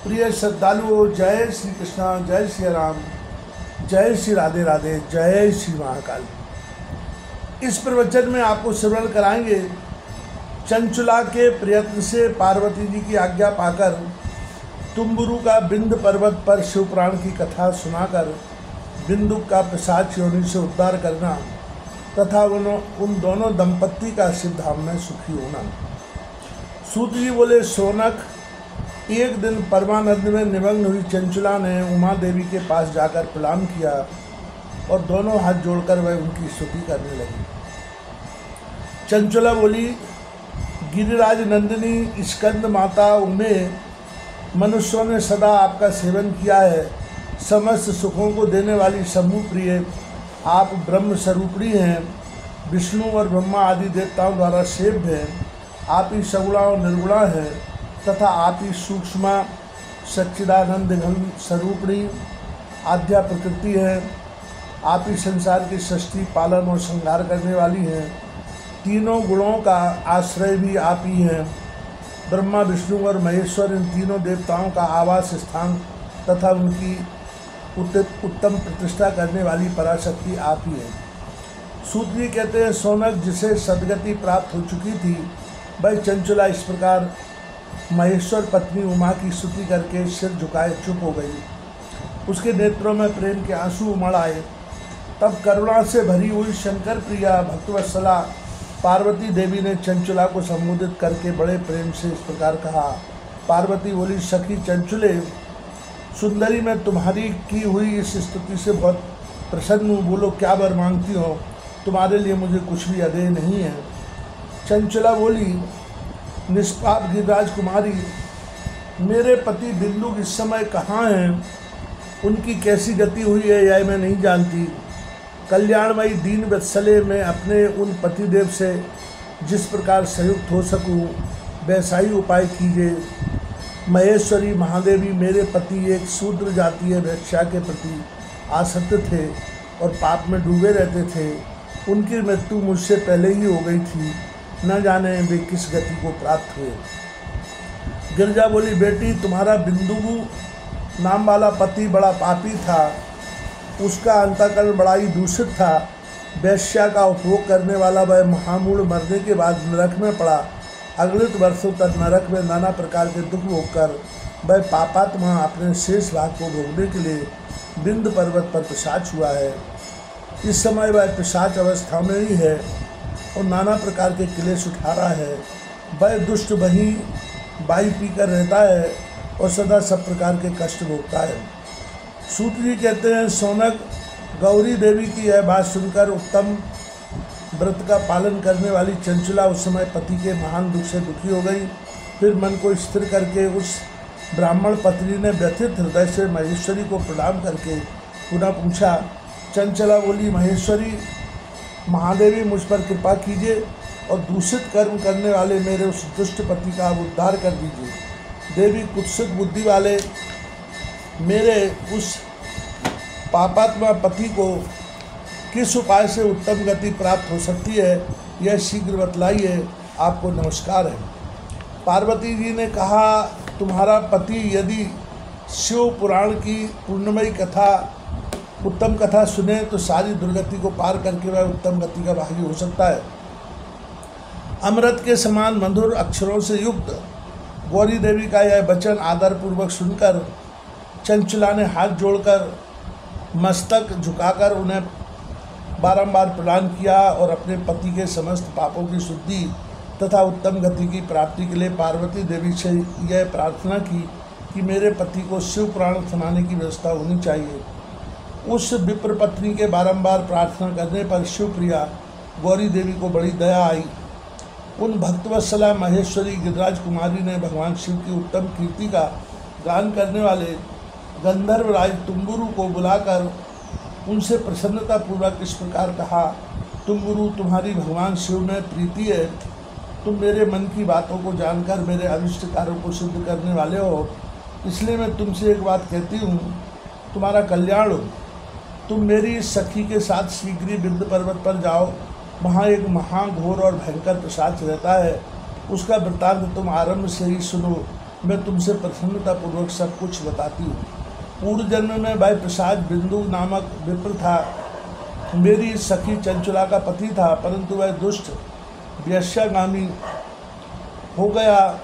प्रिय श्रद्धालुओं, जय श्री कृष्णा, जय श्री राम, जय श्री राधे राधे, जय श्री महाकाल। इस प्रवचन में आपको श्रवण कराएंगे चंचुला के प्रयत्न से पार्वती जी की आज्ञा पाकर तुम्बुरु का बिंद पर्वत पर शिवपुराण की कथा सुनाकर बिंदु का पिशाच योनि से उद्धार करना तथा उन दोनों दंपत्ति का सिद्धाम में सुखी होना। सूत जी बोले, सोनक, एक दिन परमानंद में निमग्न हुई चंचुला ने उमा देवी के पास जाकर प्रणाम किया और दोनों हाथ जोड़कर वह उनकी स्तुति करने लगी। चंचुला बोली, गिरिराज नंदिनी स्कंद माता उमे, मनुष्यों ने सदा आपका सेवन किया है। समस्त सुखों को देने वाली शंभु प्रिय आप ब्रह्म स्वरूपिणी हैं। विष्णु और ब्रह्मा आदि देवताओं द्वारा सेव्य हैं। आप ही सगुणा और निर्गुणा हैं तथा आप ही सूक्ष्म सच्चिदानंद घन स्वरूपिणी आद्या प्रकृति है। आप ही संसार की सृष्टि, पालन और संहार करने वाली हैं। तीनों गुणों का आश्रय भी आप ही हैं। ब्रह्मा, विष्णु और महेश्वर, इन तीनों देवताओं का आवास स्थान तथा उनकी उत्तम प्रतिष्ठा करने वाली पराशक्ति आप ही हैं। सूत जी कहते हैं, सोनक, जिसे सदगति प्राप्त हो चुकी थी, वह चंचुला इस प्रकार महेश्वर पत्नी उमा की स्तुति करके सिर झुकाए चुप हो गई। उसके नेत्रों में प्रेम के आंसू उमड़ आए। तब करुणा से भरी हुई शंकर प्रिया भक्तवत्सला पार्वती देवी ने चंचुला को संबोधित करके बड़े प्रेम से इस प्रकार कहा। पार्वती बोली, सखी चंचुले, सुंदरी, मैं तुम्हारी की हुई इस स्तुति से बहुत प्रसन्न हूँ। बोलो, क्या वर मांगती हो? तुम्हारे लिए मुझे कुछ भी अदेय नहीं है। चंचुला बोली, निष्पाप गिरिराज कुमारी, मेरे पति बिंदु इस समय कहाँ हैं? उनकी कैसी गति हुई है यह मैं नहीं जानती। कल्याणमयी दीन वत्सले, मैं अपने उन पतिदेव से जिस प्रकार संयुक्त हो सकूं वैसा ही उपाय कीजिए। महेश्वरी महादेवी, मेरे पति एक शूद्र जातीय वैश्या के प्रति आसक्त थे और पाप में डूबे रहते थे। उनकी मृत्यु मुझसे पहले ही हो गई थी। न जाने वे किस गति को प्राप्त हुए। गिरजा बोली, बेटी, तुम्हारा बिंदु नाम वाला पति बड़ा पापी था। उसका अंतःकरण बड़ा ही दूषित था। वैश्या का उपभोग करने वाला वह महामूढ़ मरने के बाद नरक में पड़ा। अगलित वर्षों तक नरक में नाना प्रकार के दुख भोगकर वह पापात्मा अपने शेष भाग को भोगने के लिए बिंद पर्वत पर पिशाच हुआ है। इस समय वह पिशाच अवस्था में ही है और नाना प्रकार के क्लेश उठा रहा है। वह दुष्ट वहीं बाई पीकर रहता है और सदा सब प्रकार के कष्ट भोगता है। सूत जी कहते हैं, सोनक, गौरी देवी की यह बात सुनकर उत्तम व्रत का पालन करने वाली चंचुला उस समय पति के महान दुख से दुखी हो गई। फिर मन को स्थिर करके उस ब्राह्मण पत्नी ने व्यथित हृदय से महेश्वरी को प्रणाम करके पुनः पूछा। चंचला बोली, महेश्वरी महादेवी, मुझ पर कृपा कीजिए और दूषित कर्म करने वाले मेरे उस दुष्ट पति का उद्धार कर दीजिए। देवी, कुत्सित बुद्धि वाले मेरे उस पापात्मा पति को किस उपाय से उत्तम गति प्राप्त हो सकती है, यह शीघ्र बतलाइए। आपको नमस्कार है। पार्वती जी ने कहा, तुम्हारा पति यदि शिव पुराण की पूर्णमयी कथा, उत्तम कथा सुने तो सारी दुर्गति को पार करके वह उत्तम गति का भागी हो सकता है। अमृत के समान मधुर अक्षरों से युक्त गौरी देवी का यह वचन आदरपूर्वक सुनकर चंचुला ने हाथ जोड़कर मस्तक झुकाकर उन्हें बारंबार प्रणाम किया और अपने पति के समस्त पापों की शुद्धि तथा उत्तम गति की प्राप्ति के लिए पार्वती देवी से यह प्रार्थना की कि मेरे पति को शिव पुराण सुनाने की व्यवस्था होनी चाहिए। उस विप्र पत्नी के बारंबार प्रार्थना करने पर शिवप्रिया गौरी देवी को बड़ी दया आई। उन भक्तवत्सला महेश्वरी गिरिराज कुमारी ने भगवान शिव की उत्तम कीर्ति का गान करने वाले गंधर्वराज तुम्बुरु को बुलाकर उनसे प्रसन्नतापूर्वक इस प्रकार कहा, तुम्बुरु, तुम्हारी भगवान शिव में प्रीति है। तुम मेरे मन की बातों को जानकर मेरे अनिष्ट कार्यों को सिद्ध करने वाले हो, इसलिए मैं तुमसे एक बात कहती हूँ, तुम्हारा कल्याण हो। तुम मेरी सखी के साथ शीघ्र बिंद पर्वत पर जाओ। वहाँ एक महाघोर और भयंकर पिशाच रहता है। उसका वृत्तांत तुम आरंभ से ही सुनो। मैं तुमसे प्रसन्नतापूर्वक सब कुछ बताती हूँ। पूर्व जन्म में भाई प्रसाद बिंदु नामक विप्र था, मेरी सखी चंचला का पति था, परंतु वह दुष्ट वेश्यागामी हो गया।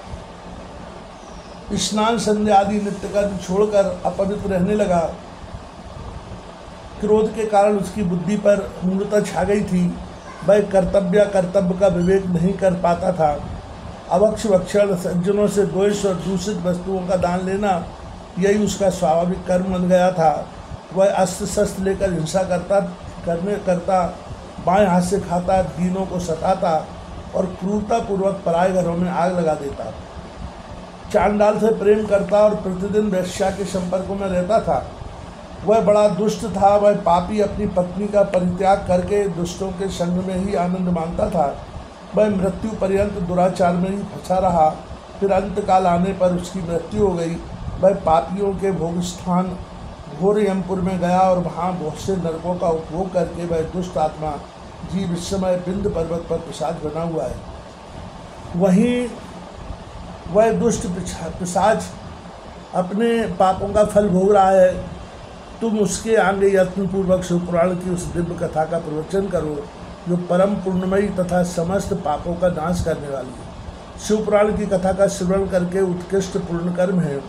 स्नान संध्या आदि नित्य कर्म छोड़कर अपवित्र रहने लगा। क्रोध के कारण उसकी बुद्धि पर मूर्ता छा गई थी। वह कर्तव्य का विवेक नहीं कर पाता था। अवक्ष भक्षण, सज्जनों से द्वेष और दूषित वस्तुओं का दान लेना, यही उसका स्वाभाविक कर्म बन गया था। वह अस्त्र शस्त्र लेकर हिंसा करता, बाएं हाथ से खाता, दीनों को सताता और क्रूरतापूर्वक पराये घरों में आग लगा देता। चांडाल से प्रेम करता और प्रतिदिन वेश्या के संपर्क में रहता था। वह बड़ा दुष्ट था। वह पापी अपनी पत्नी का परित्याग करके दुष्टों के संग में ही आनंद मानता था। वह मृत्यु पर्यंत दुराचार में ही फंसा रहा। फिर अंतकाल आने पर उसकी मृत्यु हो गई। वह पापियों के भोग स्थान घोर यमपुर में गया और वहाँ बहुत से नरकों का उपभोग करके वह दुष्ट आत्मा जीव इस समय बिंद पर्वत पर प्रसाद बना हुआ है। वहीं वह दुष्ट पिशाच अपने पापों का फल भोग रहा है। तुम उसके आगे यत्नपूर्वक शिवपुराण की उस दिव्य कथा का प्रवचन करो जो परम पुण्यमयी तथा समस्त पापों का नाश करने वाली है। शिवपुराण की कथा का श्रवण करके उत्कृष्ट पुण्य कर्म है,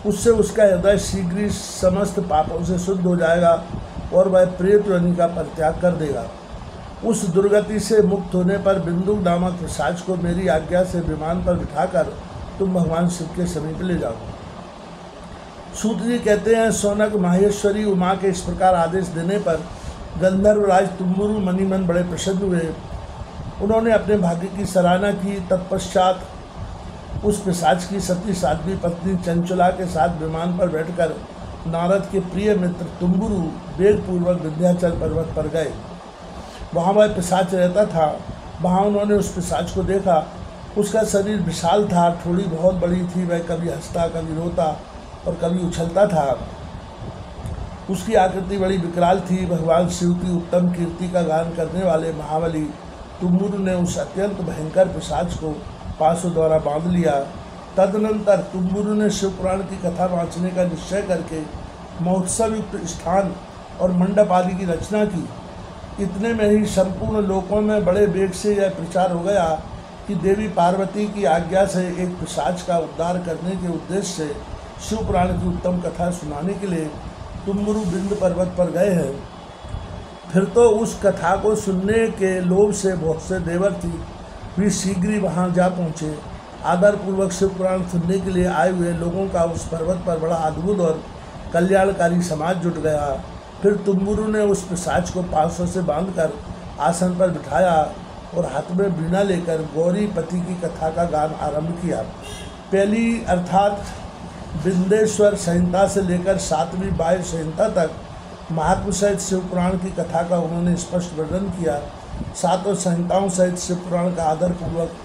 उससे उसका हृदय शीघ्र ही समस्त पापों से शुद्ध हो जाएगा और वह प्रेत योनि का परित्याग कर देगा। उस दुर्गति से मुक्त होने पर बिंदु नामक पिशाच को मेरी आज्ञा से विमान पर बिठाकर तुम भगवान शिव के समीप ले जाओ। सूत जी कहते हैं, सौनक माहेश्वरी उमा के इस प्रकार आदेश देने पर गंधर्वराज तुम्बुरु मणिमन बड़े प्रसन्न हुए। उन्होंने अपने भाग्य की सराहना की। तत्पश्चात उस पिशाच की सती साध्वी पत्नी चंचला के साथ विमान पर बैठकर नारद के प्रिय मित्र तुम्बुरु वेगपूर्वक विंध्याचल पर्वत पर गए। वहाँ वह पिशाच रहता था। वहाँ उन्होंने उस पिशाच को देखा। उसका शरीर विशाल था, थोड़ी बहुत बड़ी थी। वह कभी हंसता, कभी रोता और कभी उछलता था। उसकी आकृति बड़ी विकराल थी। भगवान शिव की उत्तम कीर्ति का गान करने वाले महाबली तुम्बुरु ने उस अत्यंत भयंकर पिशाच को पाशों द्वारा बांध लिया। तदनंतर तुम्बुरु ने शिवपुराण की कथा वाँचने का निश्चय करके महोत्सव युक्त स्थान और मंडप आदि की रचना की। इतने में ही संपूर्ण लोकों में बड़े वेग से यह प्रचार हो गया कि देवी पार्वती की आज्ञा से एक पिशाच का उद्धार करने के उद्देश्य से शिवपुराण की उत्तम कथा सुनाने के लिए तुम्बुरु बिंद पर्वत पर गए हैं। फिर तो उस कथा को सुनने के लोभ से बहुत से देवर्षि भी शीघ्र ही वहाँ जा पहुँचे। आदरपूर्वक शिवपुराण सुनने के लिए आए हुए लोगों का उस पर्वत पर बड़ा अद्भुत और कल्याणकारी समाज जुट गया। फिर तुम्बुरु ने उस पिशाच को पांसों से बांधकर आसन पर बिठाया और हाथ में वीणा लेकर गौरी पति की कथा का गान आरंभ किया। पहली अर्थात बिंदेश्वर संहिता से लेकर 7वीं वायु संहिता तक महात्म सहित शिवपुराण की कथा का उन्होंने स्पष्ट वर्णन किया। 7 संहिताओं सहित शिवपुराण का आदरपूर्वक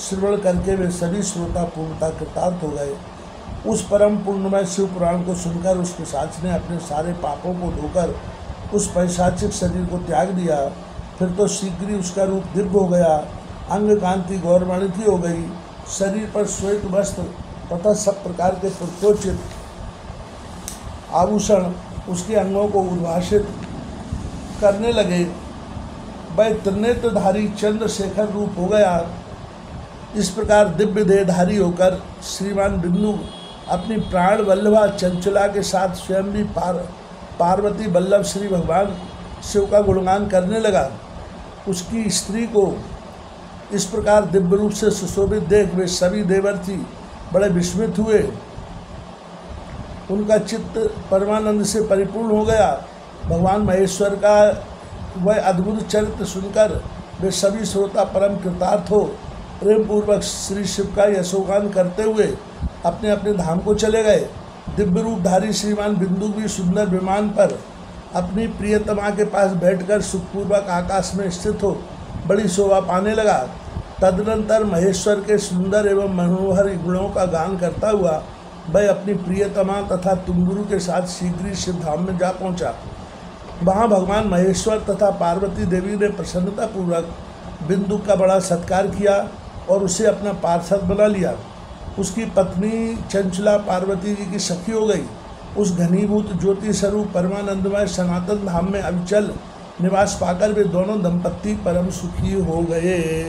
श्रवण करके वे सभी श्रोता पूर्णता कृतार्थ हो गए। उस परम पुण्यमय शिवपुराण को सुनकर उस पिशाच ने अपने सारे पापों को धोकर उस पैशाचिक शरीर को त्याग दिया। फिर तो शीघ्र ही उसका रूप दिव्य हो गया। अंग कांति गौरवान्वित हो गई। शरीर पर श्वेत वस्त्र तथा सब प्रकार के पुत्रोचित आभूषण उसके अंगों को उद्भाषित करने लगे। वह त्रिनेत्रधारी चंद्रशेखर रूप हो गया। इस प्रकार दिव्य देहधारी होकर श्रीमान बिंदु अपनी प्राण वल्लभा चंचला के साथ स्वयं भी पार्वती वल्लभ श्री भगवान शिव का गुणगान करने लगा। उसकी स्त्री को इस प्रकार दिव्य रूप से सुशोभित देख वे सभी देवर्षि बड़े विस्मित हुए। उनका चित्त परमानंद से परिपूर्ण हो गया। भगवान महेश्वर का वह अद्भुत चरित्र सुनकर वे सभी श्रोता परम कृतार्थ हो प्रेम पूर्वक श्री शिव का यशोगान करते हुए अपने अपने धाम को चले गए। दिव्य रूपधारी श्रीमान बिंदु भी सुंदर विमान पर अपनी प्रियतमा के पास बैठकर सुखपूर्वक आकाश में स्थित हो बड़ी शोभा पाने लगा। तदनंतर महेश्वर के सुंदर एवं मनोहर गुणों का गान करता हुआ वह अपनी प्रियतमा तथा तुम्बुरु के साथ शीघ्र ही शिवधाम में जा पहुंचा। वहाँ भगवान महेश्वर तथा पार्वती देवी ने प्रसन्नतापूर्वक बिंदु का बड़ा सत्कार किया और उसे अपना पार्षद बना लिया। उसकी पत्नी चंचला पार्वती जी की सखी हो गई। उस घनीभूत ज्योति स्वरूप परमानंदमय सनातन धाम में अविचल निवास पाकर वे दोनों दंपत्ति परम सुखी हो गए।